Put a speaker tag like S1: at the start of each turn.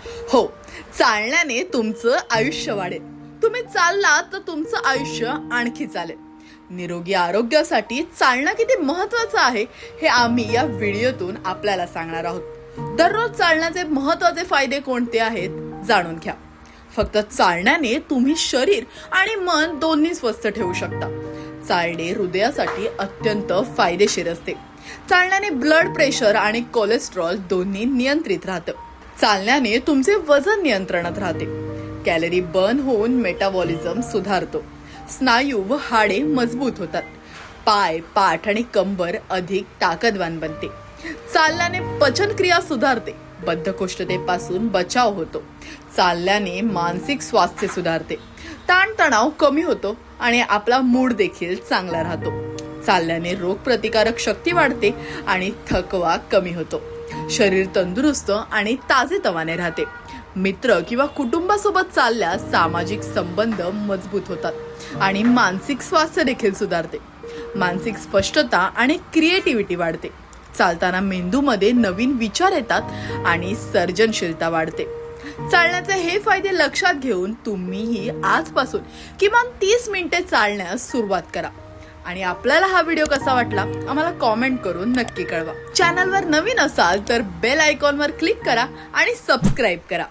S1: हो, चालण्याने तुमचं आयुष्य वाढेल. तुम्ही चाललात तर तुमचं आयुष्य आणखी चालेल. निरोगी आरोग्यासाठी चालणं किती महत्वाचं आहे हे आम्ही या व्हिडिओतून आपल्याला सांगणार आहोत. दररोज चालण्याचे महत्वाचे फायदे कोणते आहेत जाणून घ्या. फक्त चालण्याने तुम्ही शरीर आणि मन दोन्ही स्वस्थ ठेवू शकता. चालणे हृदयासाठी अत्यंत फायदेशीर असते. चालण्याने ब्लड प्रेशर आणि कोलेस्ट्रॉल दोन्ही नियंत्रित राहतं. चालण्याने तुमचे वजन नियंत्रणात राहते. कॅलरी बर्न होऊन मेटाबॉलिझम सुधारतो. स्नायू व हाडे मजबूत होतात. पाय, पाठ आणि कंबर अधिक ताकदवान बनते. चालण्याने पचनक्रिया सुधारते. बद्धकोष्ठतेपासून बचाव होतो. चालल्याने मानसिक स्वास्थ्य सुधारते. ताणतणाव कमी होतो आणि आपला मूड देखील चांगला राहतो. चालल्याने रोगप्रतिकारक शक्ती वाढते आणि थकवा कमी होतो. शरीर तंदुरुस्त आणि ताजेतवाने राहते. मित्र किंवा कुटुंबासोबत चालल्यास सामाजिक संबंध मजबूत होतात आणि मानसिक स्वास्थ्य देखील सुधारते. मानसिक स्पष्टता आणि क्रिएटिव्हिटी वाढते. चालताना मेंदूमध्ये नवीन विचार येतात आणि सर्जनशीलता वाढते. चालण्याचे हे फायदे लक्षात घेऊन तुम्हीही आजपासून किमान 30 मिनिटे चालण्यास सुरुवात करा. आणि आपल्याला हा व्हिडिओ कसा वाटला आम्हाला कॉमेंट करून नक्की कळवा. चॅनलवर नवीन असाल तर बेल आयकॉनवर क्लिक करा आणि सबस्क्राईब करा.